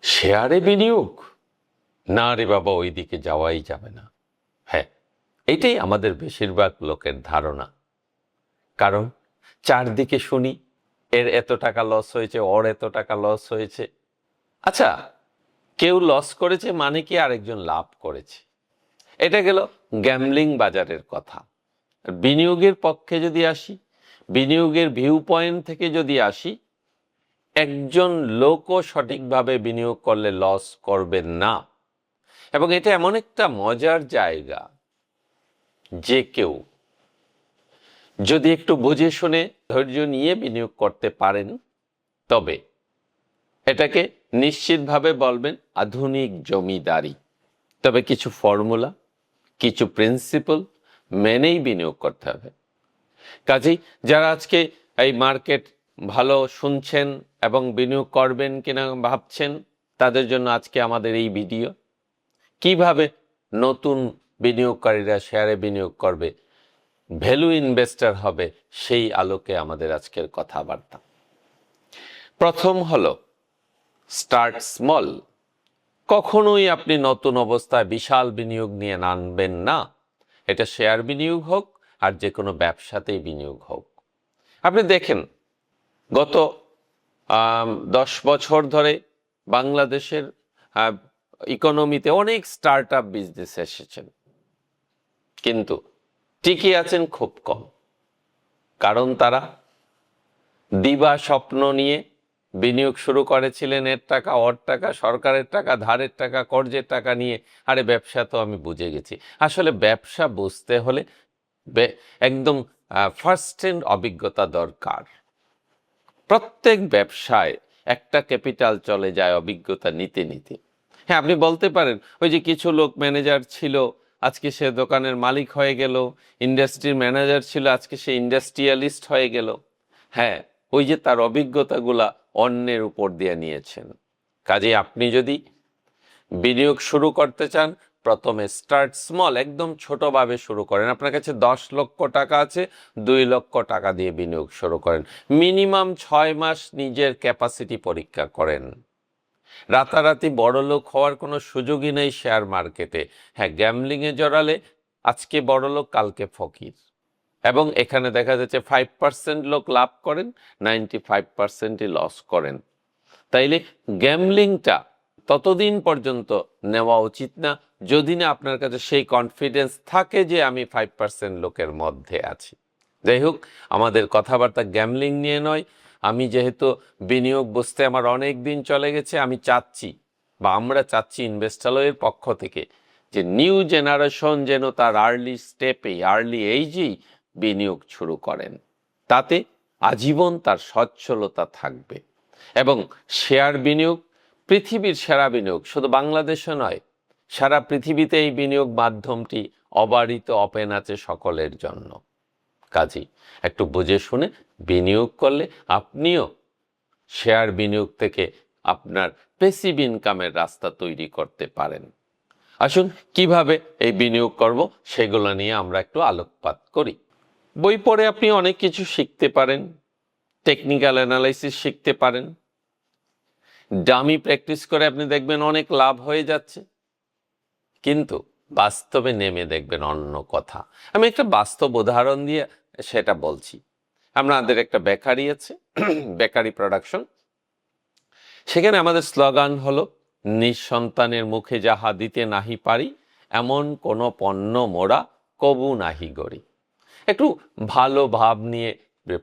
শেয়ারে বিনিয়োগ? না রে বাবা, ওই দিকে যাওয়াই যাবে না। হ্যাঁ, এটাই আমাদের বেশিরভাগ লোকের ধারণা। কারণ চারদিকে শুনি এর এত টাকা লস হয়েছে, ওর এত টাকা লস হয়েছে। আচ্ছা, কেউ লস করেছে মানে কি আরেকজন লাভ করেছে? এটা গেল গ্যামলিং বাজারের কথা। বিনিয়োগের পক্ষে যদি আসি, বিনিয়োগের ভিউ পয়েন্ট থেকে যদি আসি, একজন লোকও সঠিকভাবে বিনিয়োগ করলে লস করবেন না। এবং এটা এমন একটা মজার জায়গা যে কেউ যদি একটু বুঝে শুনে ধৈর্য নিয়ে বিনিয়োগ করতে পারেন, তবে এটাকে নিশ্চিতভাবে বলবেন আধুনিক জমিদারি। তবে কিছু ফর্মুলা, কিছু প্রিন্সিপাল মেনেই বিনিয়োগ করতে হবে। কাজেই যারা আজকে এই মার্কেট ভালো শুনছেন এবং বিনিয়োগ করবেন কিনা ভাবছেন, তাদের জন্য আজকে আমাদের এই ভিডিও। কিভাবে নতুন বিনিয়োগকারীরা শেয়ারে বিনিয়োগ করবে, ভ্যালু ইনভেস্টর হবে, সেই আলোকে আমাদের আজকের কথাবার্তা। প্রথম হলো স্টার্ট স্মল। কখনোই আপনি নতুন অবস্থায় বিশাল বিনিয়োগ নিয়ে নামবেন না। এটা শেয়ার বিনিয়োগ হোক আর যে কোনো ব্যবসাতেই বিনিয়োগ হোক। আপনি দেখেন গত 10 বছর ধরে বাংলাদেশের ইকোনমিতে অনেক স্টার্ট আপ বিজনেস এসেছেন, কিন্তু টিকে আছেন খুব কম। কারণ তারা দিবা স্বপ্ন নিয়ে বিনিয়োগ শুরু করেছিলেন, এর টাকা ওর টাকা, সরকারের টাকা, ধারের টাকা, কর্জের টাকা নিয়ে। আরে ব্যবসা তো আমি বুঝে গেছি। আসলে ব্যবসা বুঝতে হলে একদম ফার্স্ট হ্যান্ড অভিজ্ঞতা দরকার। প্রত্যেক ব্যবসায় একটা ক্যাপিটাল চলে যায় অভিজ্ঞতা নিতে নিতে। হ্যাঁ, আপনি বলতে পারেন ওই যে কিছু লোক ম্যানেজার ছিল, আজকে সে দোকানের মালিক হয়ে গেল, ইন্ডাস্ট্রির ম্যানেজার ছিল, আজকে সে ইন্ডাস্ট্রিয়ালিস্ট হয়ে গেল। হ্যাঁ, ওই যে তার অভিজ্ঞতাগুলা অন্যের উপর দিয়ে নিয়েছেন। কাজে আপনি যদি বিনিয়োগ শুরু করতে চান, প্রথমে স্টার্ট স্মল, একদম ছোটভাবে শুরু করেন। আপনার কাছে 10 লক্ষ টাকা আছে, 2 লক্ষ টাকা দিয়ে বিনিয়োগ শুরু করেন। মিনিমাম 6 মাস নিজের ক্যাপাসিটি পরীক্ষা করেন। রাতারাতি বড়লোক হওয়ার কোনো সুযোগই নেই শেয়ার মার্কেটে। হ্যাঁ, গ্যামলিংয়ে জড়ালে আজকে বড়লোক, কালকে ফকির। এবং এখানে দেখা যাচ্ছে 5% লোক লাভ করেন, 95%ই লস করেন। তাইলে গ্যামলিংটা ততদিন পর্যন্ত নেওয়া উচিত না যদি না আপনার কাছে সেই কনফিডেন্স থাকে যে আমি 5% লোকের মধ্যে আছি। যাই হোক, আমাদের কথাবার্তা গ্যামলিং নিয়ে নয়। আমি যেহেতু বিনিয়োগ বুঝতে আমার অনেক দিন চলে গেছে, আমি চাচ্ছি বা আমরা চাচ্ছি ইনভেস্টালয়ের পক্ষ থেকে যে নিউ জেনারেশন যেন তার আর্লি স্টেপে, আর্লি এইজেই বিনিয়োগ শুরু করেন। তাতে আজীবন তার সচ্ছলতা থাকবে। এবং শেয়ার বিনিয়োগ পৃথিবীর সেরা বিনিয়োগ, শুধু বাংলাদেশে নয়, সারা পৃথিবীতে এই বিনিয়োগ মাধ্যমটি অবারিত, ওপেন আছে সকলের জন্য। কাজেই একটু বুঝে শুনে বিনিয়োগ করলে আপনিও শেয়ার বিনিয়োগ থেকে আপনার প্যাসিভ ইনকামের রাস্তা তৈরি করতে পারেন। আসুন কিভাবে এই বিনিয়োগ করব সেগুলো নিয়ে আমরা একটু আলোকপাত করি। বই পড়ে আপনি অনেক কিছু শিখতে পারেন, টেকনিক্যাল অ্যানালাইসিস শিখতে পারেন, ডামি প্র্যাকটিস করে আপনি দেখবেন অনেক লাভ হয়ে যাচ্ছে। কিন্তু বাস্তবে নেমে দেখবেন অন্য কথা। আমি একটা বাস্তব উদাহরণ দিয়ে সেটা বলছি। আমাদের একটা বেকারি আছে, বেকারি প্রোডাকশন। সেখানে আমাদের স্লোগান হলো, নিঃসন্তানের মুখে যাহা দিতে নাহি পারি, এমন কোনো পণ্য মোরা কবু নাহি গড়ি। একটু ভালো ভাব নিয়ে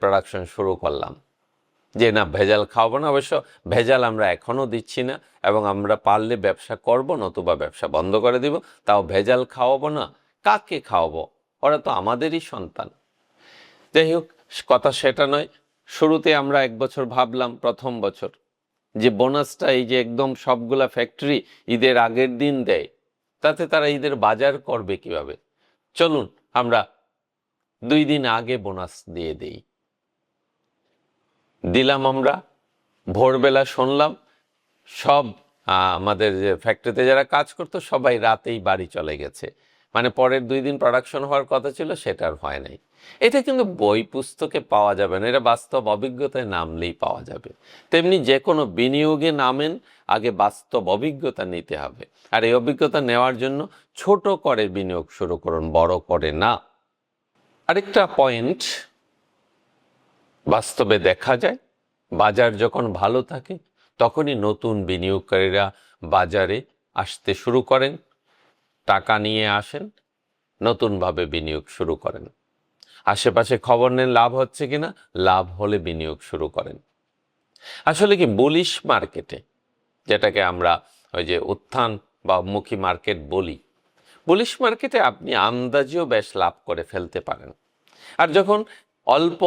প্রোডাকশন শুরু করলাম যে না, ভেজাল খাওয়াবো না। অবশ্য ভেজাল আমরা এখনও দিচ্ছি না, এবং আমরা পারলে ব্যবসা করব, নতুবা ব্যবসা বন্ধ করে দিব। তাও ভেজাল খাওয়াবো না। কাকে খাওয়াবো? ওরা তো আমাদেরই সন্তান। যাই হোক, কথা সেটা নয়। শুরুতে আমরা 1 বছর ভাবলাম, প্রথম বছর, যে বোনাসটা এই যে একদম সবগুলা ফ্যাক্টরি ঈদের আগের দিন দেয়, তাতে তারা ঈদের বাজার করবে কিভাবে? চলুন আমরা 2 দিন আগে বোনাস দিয়ে দেই। দিলাম আমরা। ভোরবেলা শুনলাম সব আমাদের যে ফ্যাক্টরিতে যারা কাজ করতো সবাই রাতেই বাড়ি চলে গেছে। মানে পরের 2 দিন প্রোডাকশন হওয়ার কথা ছিল, সেটার হয় নাই। এটা কিন্তু বই পুস্তকে পাওয়া যাবে না, এটা বাস্তব অভিজ্ঞতায় নামলেই পাওয়া যাবে। তেমনি যে কোনো বিনিয়োগে নামেন, আগে বাস্তব অভিজ্ঞতা নিতে হবে। আর এই অভিজ্ঞতা নেওয়ার জন্য ছোট করে বিনিয়োগ শুরু করুন, বড় করে না। আরেকটা পয়েন্ট, বাস্তবে দেখা যায় বাজার যখন ভালো থাকে তখনই নতুন বিনিয়োগকারীরা বাজারে আসতে শুরু করেন, টাকা নিয়ে আসেন, নতুনভাবে বিনিয়োগ শুরু করেন। আশেপাশে খবর নেন লাভ হচ্ছে কিনা, লাভ হলে বিনিয়োগ শুরু করেন। আসলে কি বুলিশ মার্কেটে, যেটাকে আমরা ওই যে উত্থান বা মুখী মার্কেট বলি, বুলিশ মার্কেটে আপনি আন্দাজেও বেশ লাভ করে ফেলতে পারেন। আর যখন অল্প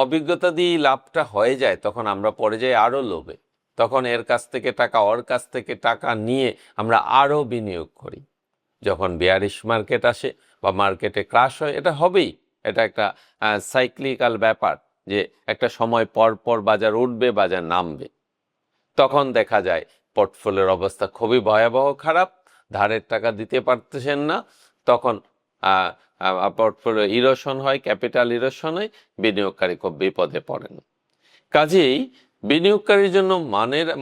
অভিজ্ঞতা দিয়ে লাভটা হয়ে যায় তখন আমরা পড়ে যাই আরও লোভে, তখন এর কাছ থেকে টাকা ওর কাছ থেকে টাকা নিয়ে আমরা আরও বিনিয়োগ করি। যখন বেয়ারিশ মার্কেট আসে বা মার্কেটে ক্রাশ হয়, এটা হবেই, এটা একটা সাইক্লিক্যাল ব্যাপার, যে একটা সময় পর পর বাজার উঠবে, বাজার নামবে। তখন দেখা যায় পোর্টফোলিওর অবস্থা খুবই ভয়াবহ খারাপ, ধারের টাকা দিতে পারতেছেন না, তখন পোর্টফোলিও ইরোশন হয়, ক্যাপিটাল ইরোশন হয়, বিনিয়োগকারী খুব বিপদে পড়েন। কাজেই বিনিয়োগকারীর জন্য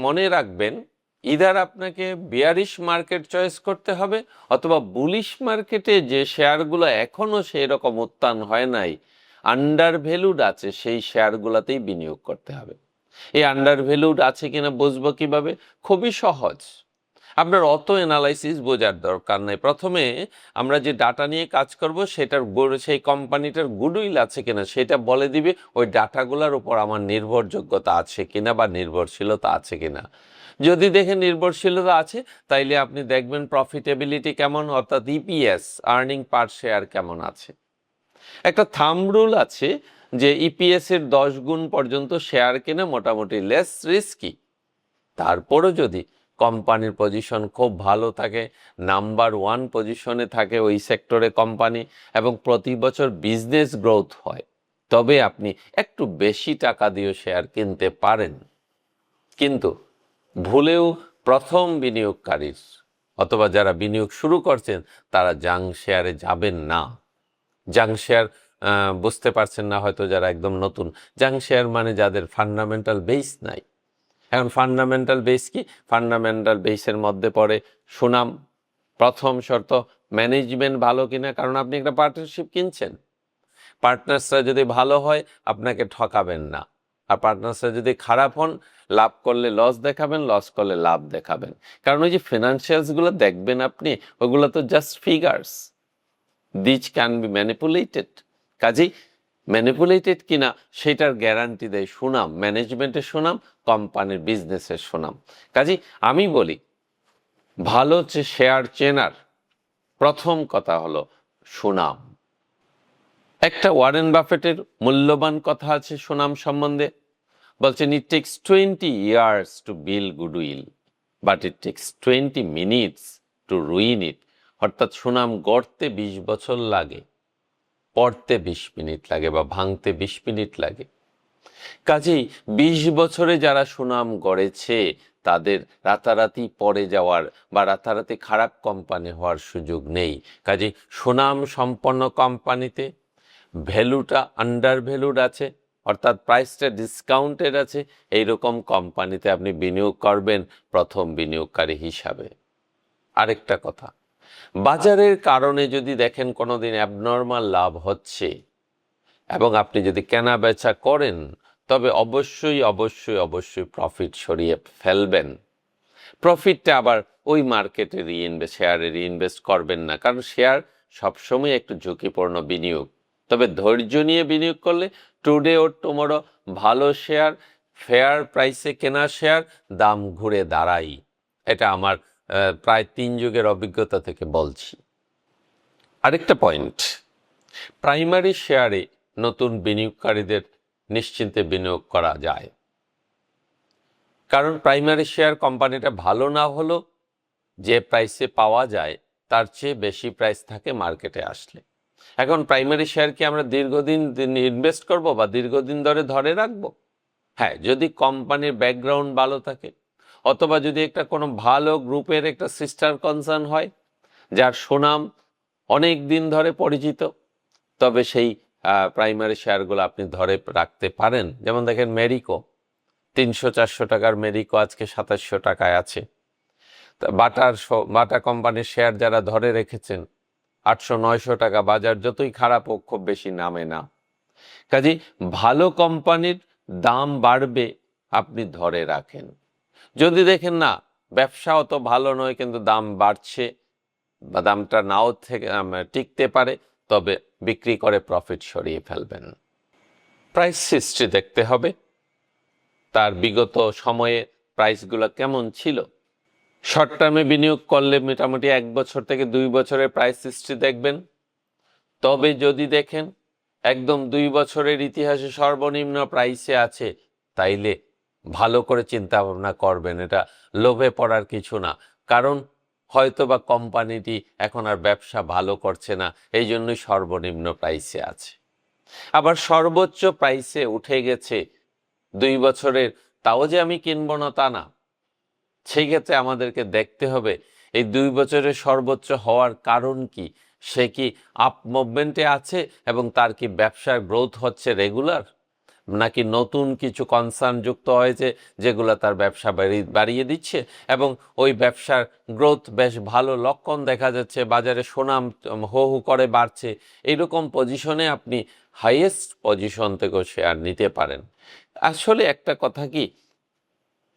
মনে রাখবেন, ইদার আপনাকে বেয়ারিশ মার্কেট চয়েস করতে হবে, অথবা বুলিশ মার্কেটে যে শেয়ারগুলো এখনো সেই রকম উত্থান হয় নাই, আন্ডার ভ্যালুড আছে, সেই শেয়ারগুলোতেই বিনিয়োগ করতে হবে। এই আন্ডার ভ্যালুড আছে কিনা বুঝবো কিভাবে? খুবই সহজ, আপনার অত অ্যানালাইসিস বোঝার দরকার নেই। প্রথমে আমরা যে ডাটা নিয়ে কাজ করব সেটার সেই কোম্পানিটার গুডউইল আছে কিনা সেটা বলে দিবে ওই ডাটাগুলোর উপর আমার নির্ভরযোগ্যতা আছে কিনা বা নির্ভরশীলতা আছে কিনা। যদি দেখেন নির্ভরশীলতা আছে, তাইলে আপনি দেখবেন প্রফিটেবিলিটি কেমন, অর্থাৎ ইপিএস, আর্নিং পার শেয়ার কেমন আছে। একটা থাম্ব রুল আছে যে ইপিএস এর 10 গুণ পর্যন্ত শেয়ার কেনা মোটামুটি লেস রিস্কি। তারপরও যদি কোম্পানির পজিশন খুব ভালো থাকে, নাম্বার 1 পজিশনে থাকে ওই সেক্টরে কোম্পানি, এবং প্রতি বছর বিজনেস গ্রোথ হয়, তবে আপনি একটু বেশি টাকা দিয়ে শেয়ার কিনতে পারেন। কিন্তু ভুলেও প্রথম বিনিয়োগকারীর অথবা যারা বিনিয়োগ শুরু করছেন তারা জাং শেয়ারে যাবেন না। জাং শেয়ার বুঝতে পারছেন না হয়তো যারা একদম নতুন, জাং শেয়ার মানে যাদের ফান্ডামেন্টাল বেস নাই। এখন ফান্ডামেন্টাল বেস কি? ফান্ডামেন্টাল বেসের মধ্যে পড়ে সুনাম, প্রথম শর্ত ম্যানেজমেন্ট ভালো কিনা, কারণ আপনি একটা পার্টনারশিপ কিনছেন, পার্টনার্সরা যদি ভালো হয় আপনাকে ঠকাবেন না, আর পার্টনার্সরা যদি খারাপ হন, লাভ করলে লস দেখাবেন, লস করলে লাভ দেখাবেন। কারণ ওই যে ফিনান্সিয়ালসগুলো দেখবেন আপনি, ওগুলো তো just figures, this can be manipulated. কাজেই ম্যানিপুলেটেড কিনা সেটার গ্যারান্টি দেয় সুনাম, ম্যানেজমেন্টের সুনাম, কোম্পানির বিজনেসের সুনাম। কাজেই আমি বলি, ভালো শেয়ার চেনার প্রথম কথা হলো সুনাম। একটা ওয়ারেন বাফেটের মূল্যবান কথা আছে সুনাম সম্বন্ধে, বলছেন it takes 20 years to build goodwill, but it takes 20 minutes to ruin it. অর্থাৎ সুনাম গড়তে 20 বছর লাগে, পড়তে 20 মিনিট লাগে, বা ভাঙতে 20 মিনিট লাগে। কাজেই 20 বছরে যারা সুনাম গড়েছে তাদের রাতারাতি পড়ে যাওয়ার বা রাতারাতি খারাপ কোম্পানি হওয়ার সুযোগ নেই। কাজেই সুনাম সম্পন্ন কোম্পানিতে ভ্যালুটা আন্ডার ভ্যালুড আছে, অর্থাৎ প্রাইসটা ডিসকাউন্টেড আছে, এইরকম কোম্পানিতে আপনি বিনিয়োগ করবেন প্রথম বিনিয়োগকারী হিসাবে। আরেকটা কথা, বাজারের কারণে যদি দেখেন কোনোদিন অ্যাবনর্মাল লাভ হচ্ছে এবং আপনি যদি কেনা বেচা করেন, তবে অবশ্যই অবশ্যই অবশ্যই প্রফিট সরিয়ে ফেলবেন। প্রফিটটা আবার ওই মার্কেটে শেয়ারে রিইনভেস্ট করবেন না, কারণ শেয়ার সবসময় একটু ঝুঁকিপূর্ণ বিনিয়োগ। তবে ধৈর্য নিয়ে বিনিয়োগ করলে টুডে ওর টুমরো ভালো শেয়ার, ফেয়ার প্রাইসে কেনা শেয়ার দাম ঘুরে দাঁড়াই। এটা আমার প্রায় 3 যুগের অভিজ্ঞতা থেকে বলছি। আরেকটা পয়েন্ট, প্রাইমারি শেয়ারে নতুন বিনিয়োগকারীদের নিশ্চিন্তে বিনিয়োগ করা যায়, কারণ প্রাইমারি শেয়ার কোম্পানিটা ভালো না হলেও যে প্রাইসে পাওয়া যায় তার চেয়ে বেশি প্রাইস থাকে মার্কেটে আসলে। এখন প্রাইমারি শেয়ার কি আমরা দীর্ঘদিন ইনভেস্ট করব বা দীর্ঘদিন ধরে রাখবো? হ্যাঁ, যদি কোম্পানির ব্যাকগ্রাউন্ড ভালো থাকে, অথবা যদি একটা কোনো ভালো গ্রুপের একটা সিস্টার কনসার্ন হয় যার সুনাম অনেক দিন ধরে পরিচিত, তবে সেই প্রাইমারি শেয়ারগুলো আপনি ধরে রাখতে পারেন। যেমন দেখেন মেরিকো, 300-400 টাকার মেরিকো আজকে 2700 টাকায় আছে। বাটা কোম্পানির শেয়ার যারা ধরে রেখেছেন 800-900 টাকা, বাজার যতই খারাপ হোক খুব বেশি নামে না। কাজেই ভালো কোম্পানির দাম বাড়বে, আপনি ধরে রাখেন। যদি দেখেন না ব্যবসা অত ভালো নয় কিন্তু দাম বাড়ছে বা দামটা নাও টিকতে পারে, তবে বিক্রি করে প্রফিট সরিয়ে ফেলবেন। প্রাইস হিস্ট্রি দেখতে হবে, তার বিগত সময়ে প্রাইসগুলো কেমন ছিল। শর্ট টার্মে বিনিয়োগ করলে মোটামুটি 1 বছর থেকে 2 বছরের প্রাইস হিস্ট্রি দেখবেন। তবে যদি দেখেন একদম 2 বছরের ইতিহাসে সর্বনিম্ন প্রাইসে আছে, তাইলে ভালো করে চিন্তা ভাবনা করবেন। এটা লোভে পড়ার কিছু না, কারণ হয়তো বা কোম্পানিটি এখন আর ব্যবসা ভালো করছে না, এই জন্যই সর্বনিম্ন প্রাইসে আছে। আবার সর্বোচ্চ প্রাইসে উঠে গেছে 2 বছরের, তাও যে আমি কিনবো না তা না। সেই ক্ষেত্রে আমাদেরকে দেখতে হবে এই 2 বছরের সর্বোচ্চ হওয়ার কারণ কি, সে কি আপ মুভমেন্টে আছে এবং তার কি ব্যবসার গ্রোথ হচ্ছে রেগুলার, নাকি নতুন কিছু কনসার্ন যুক্ত হয়েছে যেগুলো তার ব্যবসা বাড়িয়ে দিচ্ছে এবং ওই ব্যবসার গ্রোথ বেশ ভালো লক্ষণ দেখা যাচ্ছে, বাজারে সুনাম হো হু করে বাড়ছে। এইরকম পজিশনে আপনি হাইয়েস্ট পজিশন থেকেও শেয়ার নিতে পারেন। আসলে একটা কথা কি,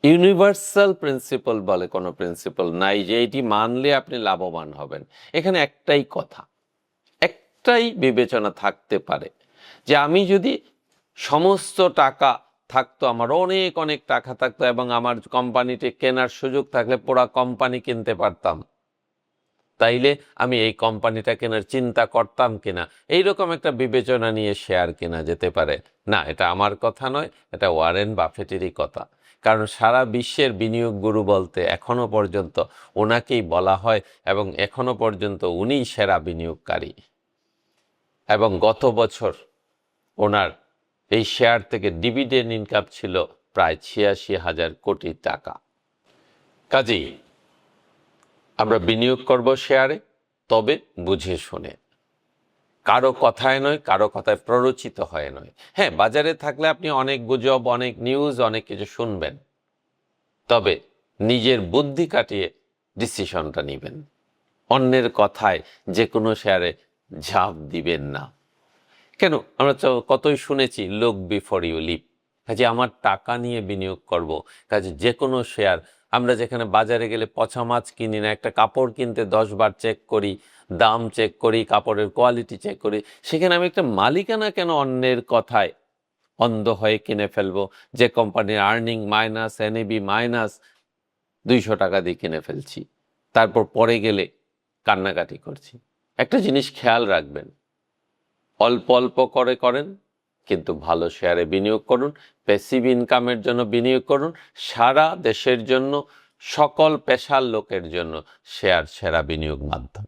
ইউনিভার্সাল প্রিন্সিপাল বলে কোনো প্রিন্সিপাল নাই যে এটি মানলে আপনি লাভবান হবেন। এখানে একটাই কথা, একটাই বিবেচনা থাকতে পারে যে আমি যদি সমস্ত টাকা থাকতো, আমার অনেক অনেক টাকা থাকতো এবং আমার কোম্পানিটি কেনার সুযোগ থাকলে পুরো কোম্পানি কিনতে পারতাম, তাইলে আমি এই কোম্পানিটা কেনার চিন্তা করতাম কিনা, এইরকম একটা বিবেচনা নিয়ে শেয়ার কেনা যেতে পারে। না, এটা আমার কথা নয়, এটা ওয়ারেন বাফেটেরই কথা। কারণ সারা বিশ্বের বিনিয়োগ গুরু বলতে এখনো পর্যন্ত ওনাকেই বলা হয় এবং এখনো পর্যন্ত উনিই সেরা বিনিয়োগকারী। এবং গত বছর ওনার এই শেয়ার থেকে ডিভিডেন্ড ইনকাম ছিল প্রায় 86,000 কোটি টাকা। কাজেই আমরা বিনিয়োগ করব শেয়ারে, তবে বুঝে শুনে, কারো কথায় নয়, কারো কথায় প্ররোচিত হয়ে নয়। হ্যাঁ, বাজারে থাকলে আপনি অনেক গুজব, অনেক নিউজ, অনেক কিছু শুনবেন, তবে নিজের বুদ্ধি কাটিয়ে ডিসিশনটা নেবেন। অন্যের কথায় যে কোনো শেয়ারে ঝাঁপ দিবেন না। কেন, আমরা তো কতই শুনেছি লুক বিফোর ইউ লিভ। কাজে আমার টাকা নিয়ে বিনিয়োগ করব, কাজে যে কোনো শেয়ার, আমরা যেখানে বাজারে গেলে পচা মাছ কিনি না, একটা কাপড় কিনতে 10 বার চেক করি, দাম চেক করি, কাপড়ের কোয়ালিটি চেক করি, সেখানে আমি একটা মালিকানা কেন অন্যের কথায় অন্ধ হয়ে কিনে ফেলবো, যে কোম্পানির আর্নিং মাইনাস, এনএবি মাইনাস 200 টাকা দিয়ে কিনে ফেলছি, তারপর পরে গেলে কান্নাকাটি করছি। একটা জিনিস খেয়াল রাখবেন, অল্প অল্প করে করেন কিন্তু ভালো শেয়ারে বিনিয়োগ করুন, প্যাসিভ ইনকামের জন্য বিনিয়োগ করুন। সারা দেশের জন্য, সকল পেশার লোকের জন্য শেয়ার সেরা বিনিয়োগ মাধ্যম।